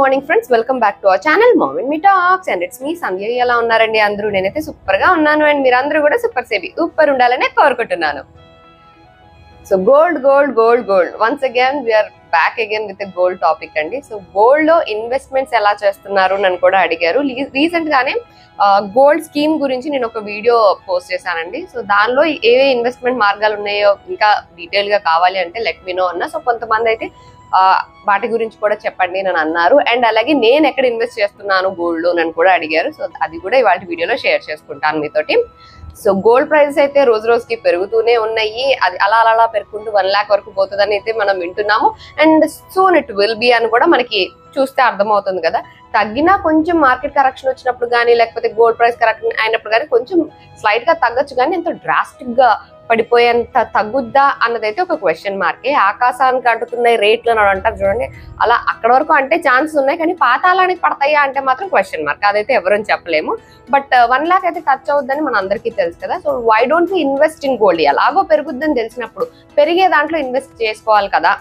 Morning friends, welcome back to our channel mom and me talks and it's me Sandhya. ఎలా ఉన్నారండి అందరూ? నేనైతే super గా ఉన్నాను అండ్ మీరందరూ కూడా సూపర్ ఉండాలనే కోరుకుంటున్నాను. So gold once again we're back again with gold topic అండి. సో గోల్డ్ లో ఇన్వెస్ట్మెంట్స్ ఎలా చేస్తున్నారు నన్ను కూడా అడిగారు. రీసెంట్ గానే గోల్డ్ స్కీమ్ గురించి నేను ఒక వీడియో పోస్ట్ చేశానండి. సో దానిలో ఏ ఇన్వెస్ట్మెంట్ మార్గాలు ఉన్నాయో ఇంకా డీటెయిల్ గా కావాలి అంటే లెట్ మీ నో అన్నా. సో కొంతమంది అయితే వాటి గురించి కూడా చెప్పండి అని అన్నారు. అండ్ అలాగే నేను ఎక్కడ ఇన్వెస్ట్ చేస్తున్నాను గోల్డ్ లో అని కూడా అడిగారు. సో అది కూడా ఇవాళ వీడియోలో షేర్ చేసుకుంటాను మీతోటి. సో గోల్డ్ ప్రైసెస్ అయితే రోజు రోజుకి పెరుగుతూనే ఉన్నాయి. అది అలా పెరుగుకుంటూ 1 lakh వరకు పోతుందని అయితే మనం వింటున్నాము. And soon it will be అని కూడా మనకి చూస్తే అర్థమవుతుంది కదా. తగ్గినా కొంచెం మార్కెట్ కరెక్షన్ వచ్చినప్పుడు కానీ లేకపోతే గోల్డ్ ప్రైస్ కరెక్షన్ అయినప్పుడు కానీ కొంచెం స్లైట్ గా తగ్గొచ్చు, కానీ ఎంతో డ్రాస్టిక్ గా పడిపోయేంత తగ్గుద్దా అన్నదైతే ఒక క్వశ్చన్ మార్కే. ఆకాశానికి అంటుతున్నాయి రేట్లు అని అంటారు చూడండి, అలా అక్కడ వరకు అంటే ఛాన్సెస్ ఉన్నాయి, కానీ పాతాళానికి పడతాయా అంటే మాత్రం క్వశ్చన్ మార్క్. అదైతే ఎవరని చెప్పలేము. బట్ 1 lakh అయితే టచ్ అవుద్దని మన అందరికీ తెలుసు కదా. So why don't we invest in gold? ఎలాగో పెరుగుద్దని తెలిసినప్పుడు పెరిగే దాంట్లో ఇన్వెస్ట్ చేసుకోవాలి కదా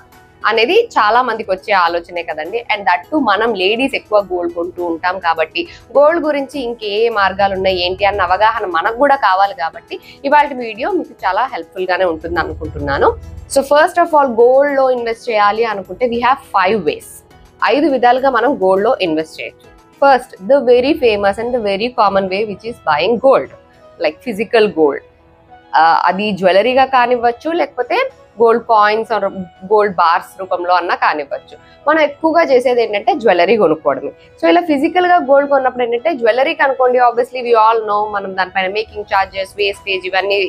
అనేది చాలా మందికి వచ్చే ఆలోచనే కదండి. అండ్ దట్టు మనం లేడీస్ ఎక్కువ గోల్డ్ కొంటూ ఉంటాం కాబట్టి గోల్డ్ గురించి ఇంకే మార్గాలు ఉన్నాయి ఏంటి అన్న అవగాహన మనకు కూడా కావాలి కాబట్టి ఇవాళ వీడియో మీకు చాలా హెల్ప్ఫుల్ గానే ఉంటుంది అనుకుంటున్నాను. So first of all gold లో ఇన్వెస్ట్ చేయాలి అనుకుంటే వీ హ్యావ్ 5 ways. 5 విధాలుగా మనం గోల్డ్ లో ఇన్వెస్ట్ చేయొచ్చు. First, the very famous and the very common way which is buying gold, like physical gold. అది జ్యువెలరీగా కానివ్వచ్చు, లేకపోతే gold coins or gold bars రూపంలో అన్నా కానివ్వచ్చు. మనం ఎక్కువగా చేసేది ఏంటంటే జ్యువెలరీ కొనుక్కోవడమే. సో ఇలా ఫిజికల్ గా గోల్డ్ కొన్నప్పుడు ఏంటంటే జ్యువెలరీకి అనుకోండి, ఆబ్వియస్లీ వి ఆల్ నో మనం దానిపైన మేకింగ్ ఛార్జెస్, వేస్టేజ్ ఇవన్నీ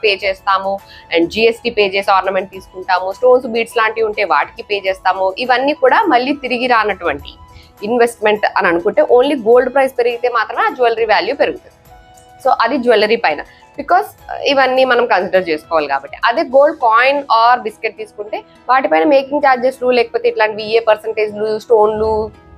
పే చేస్తాము. అండ్ జిఎస్టీ పే చేసి ఆర్నమెంట్ తీసుకుంటాము. స్టోన్స్, బీడ్స్ లాంటివి ఉంటే వాటికి పే చేస్తాము. ఇవన్నీ కూడా మళ్ళీ తిరిగి రానటువంటి ఇన్వెస్ట్మెంట్ అని అనుకుంటే ఓన్లీ గోల్డ్ ప్రైస్ పెరిగితే మాత్రమే ఆ జ్యువెలరీ వాల్యూ పెరుగుతుంది. సో అది జ్యువెలరీ పైన, బికాస్ ఇవన్నీ మనం కన్సిడర్ చేసుకోవాలి కాబట్టి. అదే గోల్డ్ కాయిన్ ఆర్ బిస్కెట్ తీసుకుంటే వాటిపైన మేకింగ్ ఛార్జెస్లు లేకపోతే ఇట్లాంటి VA%, స్టోన్లు,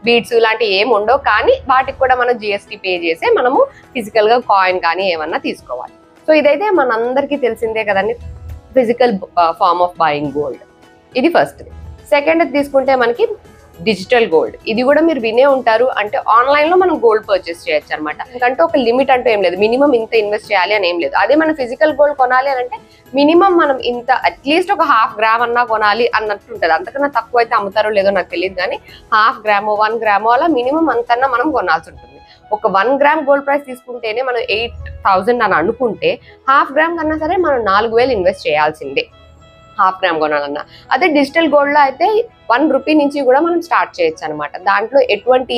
బీడ్స్ ఇలాంటివి ఏమి ఉండవు, కానీ వాటికి కూడా మనం జిఎస్టీ పే చేసే మనము ఫిజికల్ గా కాయిన్ కానీ ఏమన్నా తీసుకోవాలి. సో ఇదైతే మనందరికీ తెలిసిందే కదండి, physical form of buying gold. ఇది ఫస్ట్. సెకండ్ తీసుకుంటే మనకి డిజిటల్ గోల్డ్. ఇది కూడా మీరు వినే ఉంటారు. అంటే ఆన్లైన్ లో మనం గోల్డ్ పర్చేస్ చేయొచ్చు అనమాట. ఎందుకంటే ఒక లిమిట్ అంటూ ఏం లేదు, మినిమం ఇంత ఇన్వెస్ట్ చేయాలి అని ఏం లేదు. అదే మన ఫిజికల్ గోల్డ్ కొనాలి అని అంటే మినిమం మనం ఇంత అట్లీస్ట్ ఒక 1/2 గ్రామ్ అన్నా కొనాలి అన్నట్టు ఉంటుంది. అంతకన్నా తక్కువ అయితే అమ్ముతారో లేదో నాకు తెలియదు, కానీ 1/2 గ్రామ్ 1 గ్రామ్ అలా మినిమం అంతన్నా మనం కొనాల్సి ఉంటుంది. ఒక 1 గ్రామ్ గోల్డ్ ప్రైస్ తీసుకుంటేనే మనం 8,000 అని అనుకుంటే 1/2 గ్రామ్ కన్నా సరే మనం 4,000 ఇన్వెస్ట్ చేయాల్సిందే 1/2 గ్రామ్ కొనాలన్నా. అదే డిజిటల్ గోల్డ్ లో అయితే 1 రూపీ నుంచి కూడా మనం స్టార్ట్ చేయొచ్చు అనమాట. దాంట్లో ఎటువంటి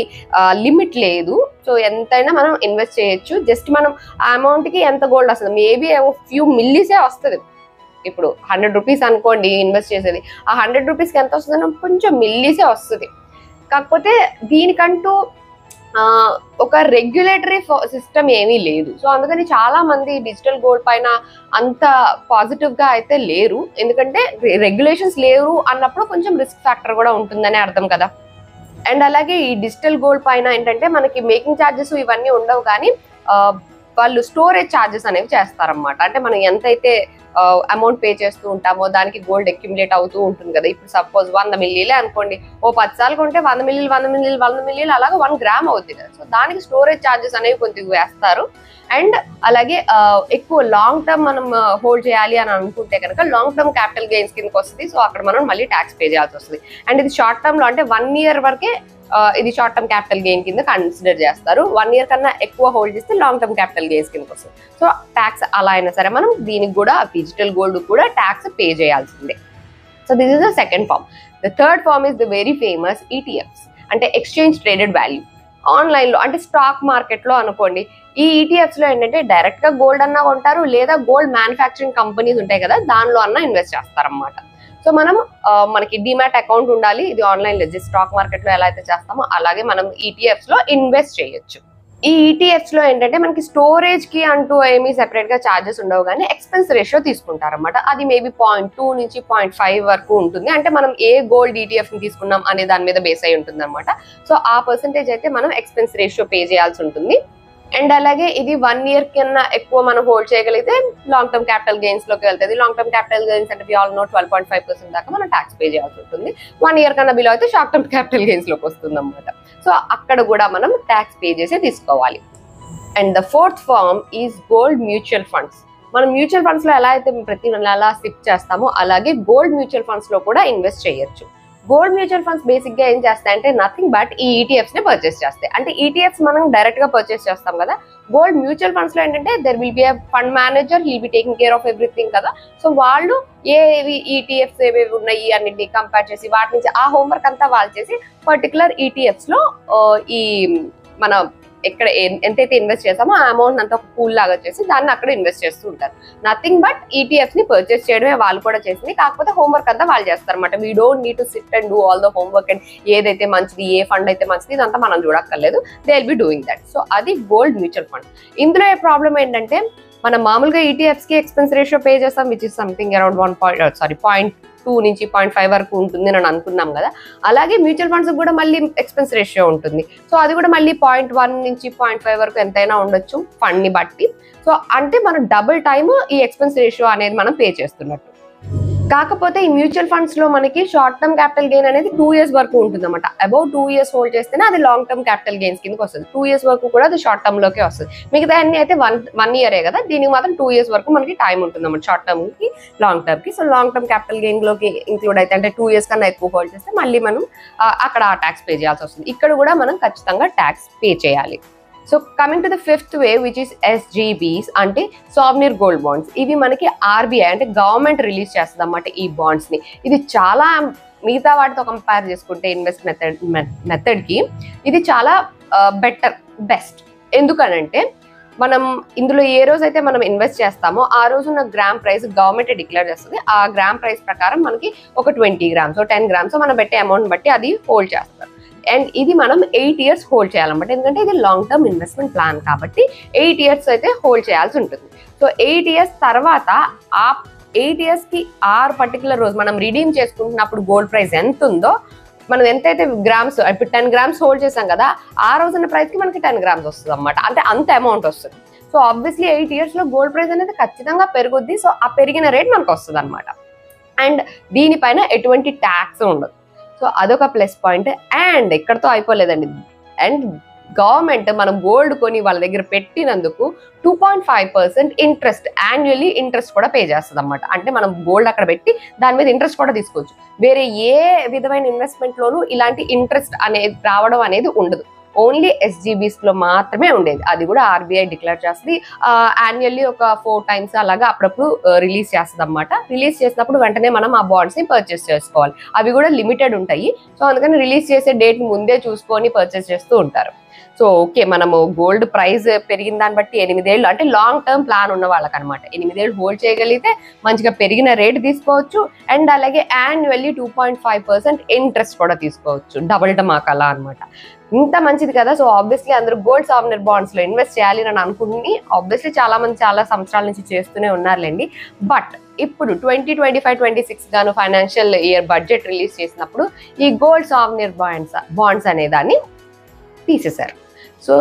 లిమిట్ లేదు. సో ఎంతైనా మనం ఇన్వెస్ట్ చేయొచ్చు. జస్ట్ మనం ఆ అమౌంట్ కి ఎంత గోల్డ్ వస్తుంది, మేబీ ఫ్యూ మిల్లీసే వస్తుంది. ఇప్పుడు 100 రూపీస్ అనుకోండి ఇన్వెస్ట్ చేసేది, ఆ 100 రూపీస్కి ఎంత వస్తుంది, కొంచెం మిల్లీసే వస్తుంది. కాకపోతే దీనికంటూ ఒక రెగ్యులేటరీ సిస్టమ్ ఏమీ లేదు. సో అందుకని చాలా మంది డిజిటల్ గోల్డ్ పైన అంత పాజిటివ్ గా అయితే లేరు. ఎందుకంటే రెగ్యులేషన్స్ లేరు అన్నప్పుడు కొంచెం రిస్క్ ఫ్యాక్టర్ కూడా ఉంటుందని అర్థం కదా. అండ్ అలాగే ఈ డిజిటల్ గోల్డ్ పైన ఏంటంటే మనకి మేకింగ్ ఛార్జెస్ ఇవన్నీ ఉండవు, కానీ వాళ్ళు స్టోరేజ్ ఛార్జెస్ అనేవి చేస్తారనమాట. అంటే మనం ఎంతైతే అమౌంట్ పే చేస్తూ ఉంటామో దానికి గోల్డ్ అక్యుములేట్ అవుతూ ఉంటుంది కదా. ఇప్పుడు సపోజ్ 100 మిల్లీలే అనుకోండి, ఓ 10 సార్లు కొంటే 100 మిల్లీలు అలాగా 1 గ్రామ్ అవుతుంది కదా. సో దానికి స్టోరేజ్ ఛార్జెస్ అనేవి కొద్దిగా వేస్తారు. అండ్ అలాగే ఎక్కువ లాంగ్ టర్మ్ మనం హోల్డ్ చేయాలి అని అనుకుంటే కనుక లాంగ్ టర్మ్ క్యాపిటల్ గెయిన్స్ కిందకి వస్తుంది. సో అక్కడ మనం మళ్ళీ ట్యాక్స్ పే చేయాల్సి వస్తుంది. అండ్ ఇది షార్ట్ టర్మ్ లో అంటే 1 year వరకే ఇది షార్ట్ టర్మ్ క్యాపిటల్ గెయిన్ కింద కన్సిడర్ చేస్తారు. 1 year కన్నా ఎక్కువ హోల్డ్ చేస్తే లాంగ్ టర్మ్ క్యాపిటల్ గెయిన్స్ కిందకి వస్తుంది. సో ట్యాక్స్ అలా అయినా సరే మనం దీనికి కూడా డిజిటల్ గోల్డ్ కూడా ట్యాక్స్ పే చేయాల్సిందే. So this is the second form. The third form is the very famous ETFs, అంటే ఎక్స్చేంజ్ ట్రేడెడ్ వాల్యూ. ఆన్లైన్ లో అంటే స్టాక్ మార్కెట్ లో అనుకోండి, ఈ ETFs లో ఏంటంటే డైరెక్ట్ గా గోల్డ్ అన్నా కొంటారు, లేదా గోల్డ్ మ్యానుఫ్యాక్చరింగ్ కంపెనీస్ ఉంటాయి కదా దానిలో అన్నా ఇన్వెస్ట్ చేస్తారన్నమాట. సో మనం మనకి డిమాట్ అకౌంట్ ఉండాలి. ఇది ఆన్లైన్ లో స్టాక్ మార్కెట్ లో ఎలా అయితే చేస్తామో అలాగే మనం ETFs లో ఇన్వెస్ట్ చేయొచ్చు. ఈ ETFs లో ఏంటంటే మనకి స్టోరేజ్ కి అంటూ ఏమీ సెపరేట్ గా ఛార్జెస్ ఉండవు, కానీ ఎక్స్పెన్స్ రేషియో తీసుకుంటారన్నమాట. అది మేబీ 0.2 నుంచి 0.5 వరకు ఉంటుంది. అంటే మనం ఏ గోల్డ్ ETF ని తీసుకున్నాం అనే దాని మీద బేస్ అయి ఉంటుంది అనమాట. సో ఆ పర్సెంటేజ్ అయితే మనం ఎక్స్పెన్స్ రేషియో పే చేయాల్సి ఉంటుంది. అండ్ అలాగే ఇది 1 year కన్నా ఎక్కువ మనం హోల్డ్ చేయగలిగితే లాంగ్ టర్మ్ క్యాపిటల్ గెయిన్స్ లోకి వెళ్తుంది. లాంగ్ టర్మ్ క్యాపిటల్ గెయిన్స్ అంటే వి ఆల్ నో 12.5% దాకా మనం ట్యాక్స్ పే చేయాల్సి ఉంటుంది. 1 year కన్నా బిలో అయితే షార్ట్ టర్మ్ క్యాపిటల్ గెయిన్స్ లోకి వస్తుంది అనమాట. సో అక్కడ కూడా మనం ట్యాక్స్ పే చేసి తీసుకోవాలి. And the 4th form is gold mutual funds. మనం మ్యూచువల్ ఫండ్స్ లో ఎలా అయితే ప్రతి నెల సిప్ చేస్తామో అలాగే గోల్డ్ మ్యూచువల్ ఫండ్స్ లో కూడా ఇన్వెస్ట్ చేయొచ్చు. గోల్డ్ మ్యూచువల్ ఫండ్స్ బేసిక్ గా ఏం చేస్తాయంటే నథింగ్ బట్ ఈ ఈటీఎఫ్స్ ని పర్చేస్ చేస్తాయి. అంటే ఈటీఎఫ్స్ మనం డైరెక్ట్ గా పర్చేస్ చేస్తాం కదా. గోల్డ్ మ్యూచువల్ ఫండ్స్ లో ఏంటంటే there will be a fund manager, he'll be taking care of everything కదా. సో వాళ్ళు ఏవి ఈటీఎఫ్స్ ఏవేవి ఉన్నాయి అన్నింటినీ కంపేర్ చేసి వాటి నుంచి ఆ హోంవర్క్ అంతా వాళ్ళు చేసి పర్టికులర్ ఈటీఎఫ్స్ లో ఈ మన ఎక్కడ ఎంతైతే ఇన్వెస్ట్ చేస్తామో ఆ అమౌంట్ అంతా ఒక పూల్ లాగా చేసి దాన్ని అక్కడ ఇన్వెస్ట్ చేస్తూ ఉంటారు. నథింగ్ బట్ ఈటీఎఫ్స్ ని పర్చేస్ చేయడమే వాళ్ళు కూడా చేసింది. కాకపోతే హోంవర్క్ అంతా వాళ్ళు చేస్తారు అనమాట. We don't need to sit and do all the homework and ఏదైతే మంచిది, ఏ ఫండ్ అయితే మంచిది ఇదంతా మనం చూడక్కర్లేదు. They will be doing that. So అది గోల్డ్ మ్యూచువల్ ఫండ్. ఇందులో ఏ ప్రాబ్లం ఏంటంటే మనం మామూలుగా ఈటీఎఫ్స్ కి ఎక్స్పెన్స్ రేషియో పే చేస్తాం, విచ్ ఇస్ సంథింగ్ అరౌండ్ 0.2 నుంచి 0.5 వరకు ఉంటుంది అని అనుకున్నాం కదా. అలాగే మ్యూచువల్ ఫండ్స్ కూడా మళ్ళీ ఎక్స్పెన్స్ రేషియో ఉంటుంది. సో అది కూడా మళ్ళీ 0.1 నుంచి 0.5 వరకు ఎంతైనా ఉండొచ్చు ఫండ్ ని బట్టి. సో అంటే మనం డబుల్ టైమ్ ఈ ఎక్స్పెన్స్ రేషియో అనేది మనం పే చేస్తున్నట్టు. కాకపోతే ఈ మ్యూచువల్ ఫండ్స్ లో మనకి షార్ట్ టర్మ్ క్యాపిటల్ గెయిన్ అనేది 2 years వరకు ఉంటుంది అనమాట. అబౌవ్ 2 years హోల్డ్ చేస్తేనే అది లాంగ్ టర్మ్ క్యాపిటల్ గెయిన్స్ కిందకి వస్తుంది. 2 years వరకు కూడా అది షార్ట్ టర్మ్ లోకే వస్తుంది. మిగతా అన్ని అయితే 1 year కదా. దీనికి మాత్రం 2 years వరకు మనకి టైం ఉంటుంది అన్నమాట, షార్ట్ టర్మ్ కి లాంగ్ టర్మ్ కి. So long term capital gain లోకి ఇంక్లూడ్ అయితే అంటే 2 years కన్నా ఎక్కువ హోల్డ్ చేస్తే మళ్ళీ మనం అక్కడ ఆ ట్యాక్స్ పే చేయాల్సి వస్తుంది. ఇక్కడ కూడా మనం ఖచ్చితంగా ట్యాక్స్ పే చేయాలి. So coming to the 5th way which is ఎస్జీబీస్ అంటే సావరీన్ గోల్డ్ బాండ్స్. ఇవి మనకి ఆర్బీఐ అంటే గవర్నమెంట్ రిలీజ్ చేస్తుంది అన్నమాట ఈ బాండ్స్ ని. ఇది చాలా మిగతా వాటితో కంపేర్ చేసుకుంటే ఇన్వెస్ట్ మెథడ్ కి ఇది చాలా బెస్ట్. ఎందుకనంటే మనం ఇందులో ఏ రోజైతే మనం ఇన్వెస్ట్ చేస్తామో ఆ రోజున్న గ్రామ్ ప్రైస్ గవర్నమెంట్ డిక్లేర్ చేస్తుంది. ఆ గ్రామ్ ప్రైస్ ప్రకారం మనకి ఒక 20 grams 10 grams మనం పెట్టే అమౌంట్ బట్టి అది హోల్డ్ చేస్తారు. అండ్ ఇది మనం 8 years హోల్డ్ చేయాలన్నమాట. ఎందుకంటే ఇది లాంగ్ టర్మ్ ఇన్వెస్ట్మెంట్ ప్లాన్ కాబట్టి 8 years అయితే హోల్డ్ చేయాల్సి ఉంటుంది. సో 8 years తర్వాత ఆ 8 years కి పర్టికులర్ రోజు మనం రిడీమ్ చేసుకుంటున్నప్పుడు గోల్డ్ ప్రైస్ ఎంత ఉందో, మనం ఎంతైతే గ్రామ్స్ ఇప్పుడు 10 grams హోల్డ్ చేసాం కదా, ఆ రోజున్న ప్రైస్ కి మనకి 10 grams వస్తుంది అన్నమాట. అంటే అంత అమౌంట్ వస్తుంది. సో ఆబ్వియస్లీ 8 years లో గోల్డ్ ప్రైస్ అనేది ఖచ్చితంగా పెరుగుద్ది. సో ఆ పెరిగిన రేట్ మనకు వస్తుంది అనమాట. అండ్ దీనిపైన ఎటువంటి ట్యాక్స్ ఉండదు. సో అదొక ప్లస్ పాయింట్. అండ్ ఇక్కడతో అయిపోలేదండి. అండ్ గవర్నమెంట్ మనం గోల్డ్ కొని వాళ్ళ దగ్గర పెట్టినందుకు 2.5% ఇంట్రెస్ట్ యాన్యువల్లీ ఇంట్రెస్ట్ కూడా పే చేస్తుంది అనమాట. అంటే మనం గోల్డ్ అక్కడ పెట్టి దాని మీద ఇంట్రెస్ట్ కూడా తీసుకోవచ్చు. వేరే ఏ విధమైన ఇన్వెస్ట్మెంట్ లోనూ ఇలాంటి ఇంట్రెస్ట్ అనేది రావడం అనేది ఉండదు. ఓన్లీ ఎస్జీబీస్ లో మాత్రమే ఉండేది. అది కూడా ఆర్బీఐ డిక్లేర్ చేస్తుంది. యాన్యువల్లీ ఒక 4 times అలాగా అప్పుడప్పుడు రిలీజ్ చేస్తుంది అనమాట. రిలీజ్ చేసినప్పుడు వెంటనే మనం ఆ బాండ్స్ ని పర్చేస్ చేసుకోవాలి. అవి కూడా లిమిటెడ్ ఉంటాయి. సో అందుకని రిలీజ్ చేసే డేట్ ముందే చూసుకొని పర్చేస్ చేస్తూ ఉంటారు. సో ఓకే, మనము గోల్డ్ ప్రైస్ పెరిగిన దాన్ని బట్టి 8 ఏళ్ళు అంటే లాంగ్ టర్మ్ ప్లాన్ ఉన్న వాళ్ళకి అనమాట 8 ఏళ్ళు హోల్డ్ చేయగలిగితే మంచిగా పెరిగిన రేట్ తీసుకోవచ్చు. అండ్ అలాగే యాన్యువల్లీ 2.5% ఇంట్రెస్ట్ కూడా తీసుకోవచ్చు. డబుల్ టమాక్ అలా అనమాట. ఇంత మంచిది కదా. సో ఆబ్వియస్లీ అందరూ గోల్డ్ సావరీన్ బాండ్స్ లో ఇన్వెస్ట్ చేయాలి అని అనుకుని ఆబ్వియస్లీ చాలా మంది చాలా సంవత్సరాల నుంచి చేస్తూనే ఉన్నారులేండి. బట్ ఇప్పుడు 2025-26 గాను ఫైనాన్షియల్ ఇయర్ బడ్జెట్ రిలీజ్ చేసినప్పుడు ఈ గోల్డ్ సావరీన్ బాండ్స్ అనే దాన్ని తీసేశారు. So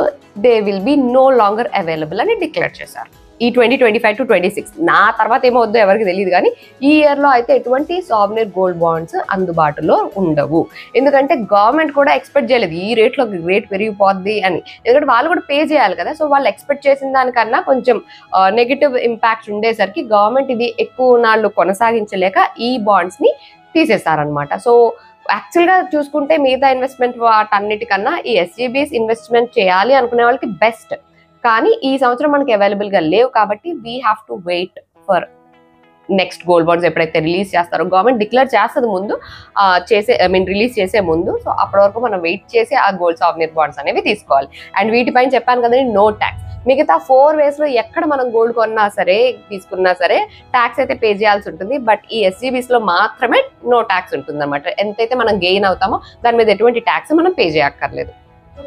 they will be no longer available అని డిక్లేర్ చేశారు ఈ 2025-26. నా తర్వాత ఏమవుద్దో ఎవరికి తెలియదు, కానీ ఈ ఇయర్ లో అయితే ఎటువంటి సావరీన్ గోల్డ్ బాండ్స్ అందుబాటులో ఉండవు. ఎందుకంటే గవర్నమెంట్ కూడా ఎక్స్పెక్ట్ చేయలేదు ఈ రేట్లో రేట్ పెరిగిపోద్ది అని. ఎందుకంటే వాళ్ళు కూడా పే చేయాలి కదా. సో వాళ్ళు ఎక్స్పెక్ట్ చేసిన దానికన్నా కొంచెం నెగిటివ్ ఇంపాక్ట్ ఉండేసరికి గవర్నమెంట్ ఇది ఎక్కువ నాళ్ళు కొనసాగించలేక ఈ బాండ్స్ ని తీసేశారనమాట. సో యాక్చువల్గా చూసుకుంటే మిగతా ఇన్వెస్ట్మెంట్ వాటన్నిటికన్నా ఈ ఎస్జీబీస్ ఇన్వెస్ట్మెంట్ చేయాలి అనుకునే వాళ్ళకి బెస్ట్. కానీ ఈ సంవత్సరం మనకి అవైలబుల్ గా లేవు కాబట్టి we have to wait for next gold bonds ఎప్పుడైతే రిలీజ్ చేస్తారో. గవర్నమెంట్ డిక్లేర్ చేస్తుంది ముందు రిలీజ్ చేసే ముందు. సో అప్పటి వరకు మనం వెయిట్ చేసి ఆ గోల్డ్ సావరీన్ బాండ్స్ అనేవి తీసుకోవాలి. అండ్ వీటిపైన చెప్పాను కదండి, నో ట్యాక్స్. మిగతా 4 ways లో ఎక్కడ మనం గోల్డ్ కొన్నా సరే తీసుకున్నా సరే ట్యాక్స్ అయితే పే చేయాల్సి ఉంటుంది. బట్ ఈ ఎస్జీబీస్ లో మాత్రమే నో ట్యాక్స్ ఉంటుంది అనమాట. ఎంతైతే మనం గెయిన్ అవుతామో దాని మీద ఎటువంటి ట్యాక్స్ మనం పే చేయక్కర్లేదు.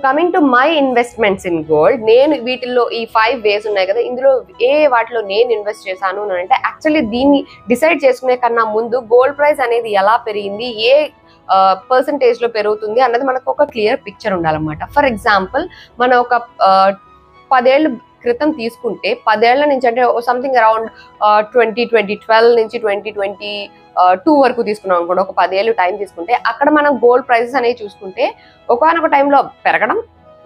Coming to my investments in gold, నేను వీటిల్లో ఈ 5 ways ఉన్నాయి కదా, ఇందులో వాటిలో నేను ఇన్వెస్ట్ చేశాను అని అంటే యాక్చువల్లీ దీన్ని డిసైడ్ చేసుకునే కన్నా ముందు గోల్డ్ ప్రైస్ అనేది ఎలా పెరిగింది, ఏ పర్సంటేజ్ లో పెరుగుతుంది అన్నది మనకు ఒక క్లియర్ పిక్చర్ ఉండాలన్నమాట. ఫర్ ఎగ్జాంపుల్ మనం ఒక 10 ఏళ్ళు క్రితం తీసుకుంటే 10 ఏళ్ల నుంచి అంటే సంథింగ్ అరౌండ్ 2012 నుంచి 2022 వరకు తీసుకున్నాం అనుకోండి, ఒక 10 ఏళ్ళు టైం తీసుకుంటే అక్కడ మనం గోల్డ్ ప్రైసెస్ అనేవి చూసుకుంటే ఒకానొక టైంలో పెరగడం,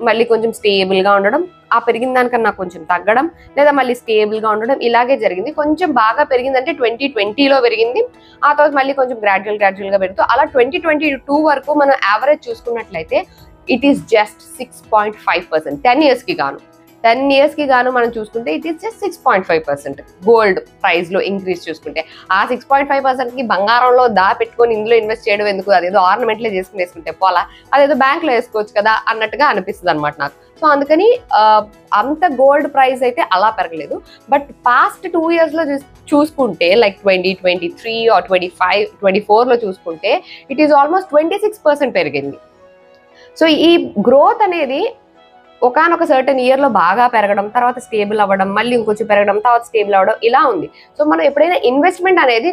మళ్ళీ కొంచెం స్టేబుల్ గా ఉండడం, ఆ పెరిగిన దానికన్నా కొంచెం తగ్గడం, లేదా మళ్ళీ స్టేబుల్ గా ఉండడం, ఇలాగే జరిగింది. కొంచెం బాగా పెరిగిందంటే 2020లో పెరిగింది, ఆ తర్వాత మళ్ళీ కొంచెం గ్రాడ్యువల్ గా పెరుగుతూ అలా 2022 వరకు మనం యావరేజ్ చూసుకున్నట్లయితే ఇట్ ఈస్ జస్ట్ 6.5%. 10 years కి గాను మనం చూసుకుంటే it is just 6.5% gold price లో ఇంక్రీజ్ చూసుకుంటే. ఆ 6.5% కి బంగారంలో పెట్టుకొని ఇందులో ఇన్వెస్ట్ చేయడం ఎందుకు, అదేదో ఆర్నమెంట్లే చేసుకుని వేసుకుంటే పోలా, అదేదో బ్యాంక్ లో వేసుకోవచ్చు కదా అన్నట్టుగా అనిపిస్తుంది అనమాట నాకు. సో అందుకని అంత గోల్డ్ ప్రైస్ అయితే అలా పెరగలేదు. బట్ పాస్ట్ 2 years లో చూసుకుంటే లైక్ 2023 ఆర్ 24 లో చూసుకుంటే ఇట్ ఈస్ ఆల్మోస్ట్ 26% పెరిగింది. సో ఈ గ్రోత్ అనేది ఒకనొక సర్టన్ ఇయర్ లో బాగా పెరగడం, తర్వాత స్టేబుల్ అవ్వడం, మళ్ళీ ఇంకొంచెం పెరగడం, తర్వాత స్టేబుల్ అవ్వడం, ఇలా ఉంది. సో మనం ఎప్పుడైనా ఇన్వెస్ట్మెంట్ అనేది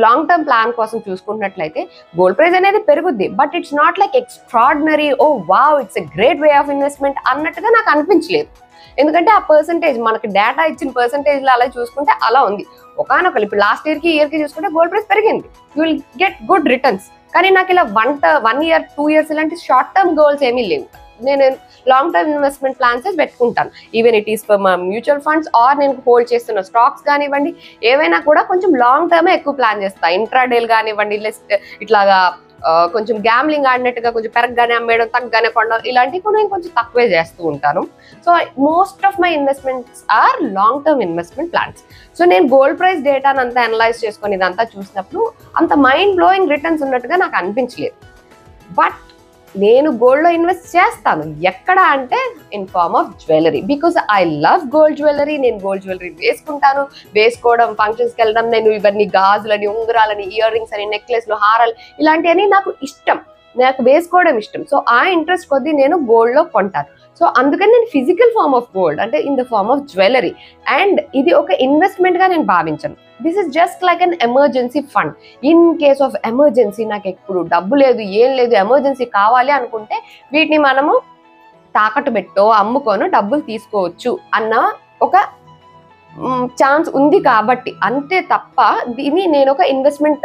లాంగ్ టర్మ్ ప్లాన్ కోసం చూసుకున్నట్లయితే గోల్డ్ ప్రైస్ అనేది పెరుగుద్ది. But it's not like extraordinary, oh wow it's a great way of investment అన్నట్టుగా నాకు అనిపించలేదు. ఎందుకంటే ఆ పర్సంటేజ్ మనకి డేటా ఇచ్చిన పర్సంటేజ్ లో అలా చూసుకుంటే అలా ఉంది. ఒకనొకరు ఇప్పుడు లాస్ట్ ఇయర్ కి చూసుకుంటే గోల్డ్ ప్రైస్ పెరిగింది, you will get good returns. కానీ నాకు ఇలా 1 year 2 years ఇలాంటి షార్ట్ టర్మ్ గోల్స్ ఏమీ లేవు. నేను లాంగ్ టర్మ్ ఇన్వెస్ట్మెంట్ ప్లాన్స్ పెట్టుకుంటాను. ఈవెన్ ఇట్ ఈస్ ఫర్ మా మ్యూచువల్ ఫండ్స్ ఆర్ నేను హోల్డ్ చేస్తున్న స్టాక్స్ కానివ్వండి, ఏవైనా కూడా కొంచెం లాంగ్ టర్మే ఎక్కువ ప్లాన్ చేస్తాను. ఇంట్రాడేలు కానివ్వండి, ఇట్లాగా కొంచెం గ్యామ్లింగ్ ఆడినట్టుగా కొంచెం పెరగగానే అమ్మేయడం, తగ్గగానే కొనడం, ఇలాంటివి కూడా నేను కొంచెం తక్కువే చేస్తూ ఉంటాను. So most of my investments are long term investment plans. So నేను గోల్డ్ ప్రైస్ డేటాను అంతా అనలైజ్ చేసుకొని ఇదంతా చూసినప్పుడు అంత మైండ్ బ్లోయింగ్ రిటర్న్స్ ఉన్నట్టుగా నాకు అనిపించలేదు. బట్ నేను గోల్డ్ లో ఇన్వెస్ట్ చేస్తాను. ఎక్కడ అంటే in form of jewellery, because I love gold jewellery. నేను గోల్డ్ జ్యువెలరీ వేసుకుంటాను, వేసుకోవడం, ఫంక్షన్స్కి వెళ్ళడం, నేను ఇవన్నీ గాజులని, ఉంగరాలని, ఇయర్ రింగ్స్ అని, నెక్లెస్లు, హారాలు ఇలాంటివన్నీ నాకు ఇష్టం, నాకు వేసుకోవడం ఇష్టం. సో ఆ ఇంట్రెస్ట్ కొద్దీ నేను గోల్డ్ లో కొంటాను. సో అందుకని నేను ఫిజికల్ ఫార్మ్ ఆఫ్ గోల్డ్ అంటే in the form of jewellery, and ఇది ఒక ఇన్వెస్ట్మెంట్ గా నేను భావించను. This is just like an emergency fund. In case of emergency, నాకు ఎప్పుడు డబ్బు లేదు, ఏం లేదు, ఎమర్జెన్సీ కావాలి అనుకుంటే వీటిని మనము తాకట్టు పెట్టో అమ్ముకోనో డబ్బులు తీసుకోవచ్చు అన్న ఒక ఛాన్స్ ఉంది కాబట్టి, అంతే తప్ప దీన్ని నేను ఒక ఇన్వెస్ట్మెంట్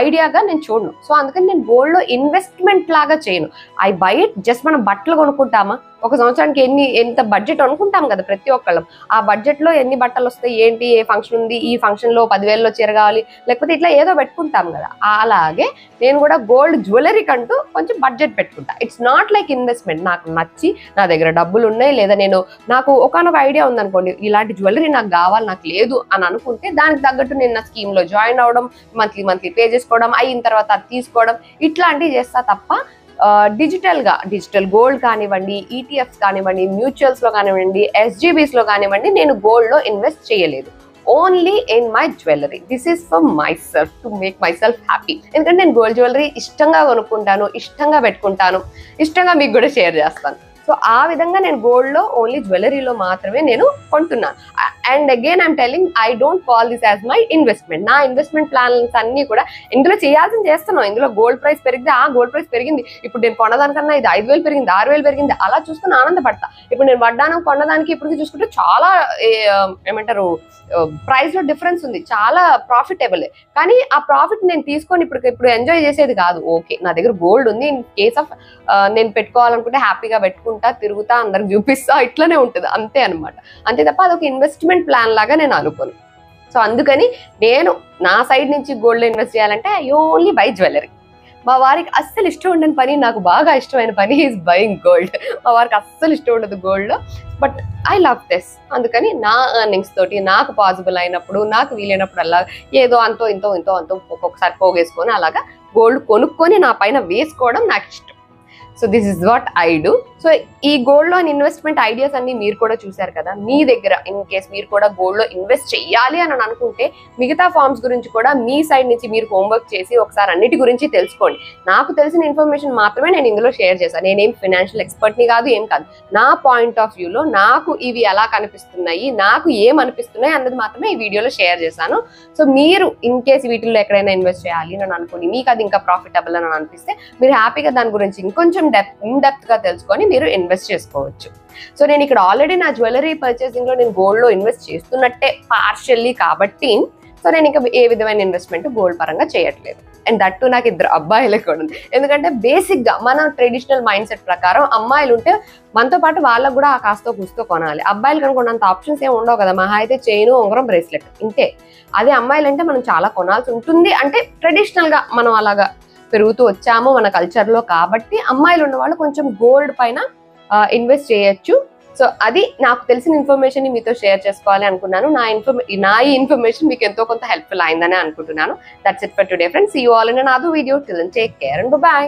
ఐడియాగా నేను చూడను. సో అందుకని నేను గోల్డ్ లో ఇన్వెస్ట్మెంట్ లాగా చేయను. I by it. జస్ట్ మనం బట్టలు కొనుక్కుంటామా, ఒక సంవత్సరానికి ఎంత బడ్జెట్ అనుకుంటాం కదా ప్రతి ఒక్కళ్ళం, ఆ బడ్జెట్ లో ఎన్ని బట్టలు వస్తాయి, ఏంటి, ఏ ఫంక్షన్ ఉంది, ఈ ఫంక్షన్ లో 10,000లో చీర కావాలి, లేకపోతే ఇట్లా ఏదో పెట్టుకుంటాం కదా, అలాగే నేను కూడా గోల్డ్ జ్యువెలరీ కంటూ కొంచెం బడ్జెట్ పెట్టుకుంటా. It's not like investment. నాకు నచ్చి నా దగ్గర డబ్బులు ఉన్నాయి, లేదా నాకు ఒకనొక ఐడియా ఉందనుకోండి, ఇలాంటి జ్యువెలరీ నాకు కావాలి, నాకు లేదు అని అనుకుంటే దానికి తగ్గట్టు నేను నా స్కీమ్ లో జాయిన్ అవడం, మంత్లీ పే చేసుకోవడం, అయిన తర్వాత అది తీసుకోవడం, ఇట్లాంటివి చేస్తా తప్ప డిజిటల్ గోల్డ్ కానివ్వండి, ఈటీఎఫ్స్ కానివ్వండి, మ్యూచువల్స్ లో కానివ్వండి, ఎస్జీబీస్ లో కానివ్వండి, నేను గోల్డ్ లో ఇన్వెస్ట్ చేయలేదు. Only in my jewellery. This is for my self, to make my self happy. ఎందుకంటే నేను గోల్డ్ జ్యువెలరీ ఇష్టంగా కొనుక్కుంటాను, ఇష్టంగా పెట్టుకుంటాను, ఇష్టంగా మీకు కూడా షేర్ చేస్తాను. సో ఆ విధంగా నేను గోల్డ్ లో ఓన్లీ జ్యువెలరీలో మాత్రమే నేను కొంటున్నాను. And again I'm telling, I don't call this as my investment. నా ఇన్వెస్ట్మెంట్ ప్లాన్స్ అన్ని కూడా ఇందులో చేయాల్సింది చేస్తున్నాం. ఇందులో గోల్డ్ ప్రైస్ పెరిగితే గోల్డ్ ప్రైస్ పెరిగింది, ఇప్పుడు నేను కొన్నదానికన్నా ఇది 5,000 పెరిగింది, 6,000 పెరిగింది, అలా చూసుకుని ఆనందపడతా. ఇప్పుడు నేను వడ్డానం కొన్నదానికి ఇప్పటికి చూసుకుంటే చాలా ఏమంటారు ప్రైస్ లో డిఫరెన్స్ ఉంది, చాలా ప్రాఫిటబుల్. కానీ ఆ ప్రాఫిట్ నేను తీసుకొని ఇప్పుడు ఎంజాయ్ చేసేది కాదు. ఓకే, నా దగ్గర గోల్డ్ ఉంది, ఇన్ కేస్ ఆఫ్ నేను పెట్టుకోవాలనుకుంటే హ్యాపీగా పెట్టుకుంటా, తిరుగుతా, అందరికి చూపిస్తా, ఇట్లనే ఉంటుంది, అంతే అనమాట. అంతే తప్ప అదొక ఇన్వెస్ట్మెంట్ ప్లాన్ లాగా నేను అనుకోను. సో అందుకని నేను నా సైడ్ నుంచి గోల్డ్ ఇన్వెస్ట్ చేయాలంటే ఐ ఓన్లీ బై జ్యువెలరీ. మా వారికి అస్సలు ఇష్టం ఉండని పని, నాకు బాగా ఇష్టమైన పని ఈజ్ బయింగ్ గోల్డ్. మా వారికి అస్సలు ఇష్టం ఉండదు gold, but I love this. అందుకని నా ఎర్నింగ్స్ తోటి నాకు పాసిబుల్ అయినప్పుడు, నాకు వీలైనప్పుడు అలా ఏదో అంతో ఇంతో ఒక్కొక్కసారి పోగేసుకొని అలాగా గోల్డ్ కొనుక్కొని నా పైన వేసుకోవడం నాకు ఇష్టం. So this is what I do. So ఈ గోల్డ్ లో ఇన్వెస్ట్మెంట్ ఐడియాస్ అన్ని మీరు కూడా చూసారు కదా. మీ దగ్గర ఇన్ కేస్ మీరు కూడా గోల్డ్ లో ఇన్వెస్ట్ చెయ్యాలి అని అనుకుంటే మిగతా ఫార్మ్స్ గురించి కూడా మీ సైడ్ నుంచి మీరు హోంవర్క్ చేసి ఒకసారి అన్నిటి గురించి తెలుసుకోండి. నాకు తెలిసిన ఇన్ఫర్మేషన్ మాత్రమే నేను ఇందులో షేర్ చేశాను. నేనేం ఫైనాన్షియల్ ఎక్స్పర్ట్ని కాదు, ఏం కాదు. నా పాయింట్ ఆఫ్ వ్యూలో నాకు ఇవి ఎలా కనిపిస్తున్నాయి, నాకు ఏమనిపిస్తున్నాయి అన్నది మాత్రమే ఈ వీడియోలో షేర్ చేశాను. సో మీరు ఇన్ కేస్ వీటిల్లో ఎక్కడైనా ఇన్వెస్ట్ చేయాలి అని అనుకోండి, మీకు అది ఇంకా ప్రాఫిటబుల్ అని అనిపిస్తే మీరు హ్యాపీగా దాని గురించి ఇంకొంచెం కొంచెం డెప్త్ గా తెలుసుకొని మీరు ఇన్వెస్ట్ చేసుకోవచ్చు. సో నేను ఇక్కడ ఆల్రెడీ నా జ్యువెలరీ పర్చేసింగ్ లో నేను గోల్డ్ లో ఇన్వెస్ట్ చేస్తున్నట్టే పార్షియల్లీ కాబట్టి సో నేను ఇంకా ఏ విధమైన ఇన్వెస్ట్మెంట్ గోల్డ్ పరంగా చేయట్లేదు. అండ్ దట్టు నాకు 2 అబ్బాయిలే కూడా ఉంది. ఎందుకంటే బేసిక్ గా మన ట్రెడిషనల్ మైండ్ సెట్ ప్రకారం అమ్మాయిలు ఉంటే మనతో పాటు వాళ్ళకు కూడా కాస్తో కూస్తో కొనాలి. అబ్బాయిలు కనుకున్నంత ఆప్షన్స్ ఏమి ఉండవు కదా, మహా అయితే చైన్, ఉంగరం, బ్రేస్లెట్ ఇంతే. అదే అమ్మాయిలు అంటే మనం చాలా కొనాల్సి ఉంటుంది. అంటే ట్రెడిషనల్ గా మనం అలాగా పెరుగుతూ వచ్చాము మన కల్చర్ లో కాబట్టి అమ్మాయిలు ఉన్న వాళ్ళు కొంచెం గోల్డ్ పైన ఇన్వెస్ట్ చేయొచ్చు. సో అది నాకు తెలిసిన ఇన్ఫర్మేషన్ ని మీతో షేర్ చేసుకోవాలి అనుకున్నాను. నా ఈ ఇన్ఫర్మేషన్ మీకు ఎంతో కొంత హెల్ప్ఫుల్ అయిందని అనుకుంటున్నాను. That's it for today friends. See you all in another video. Till then take care and by.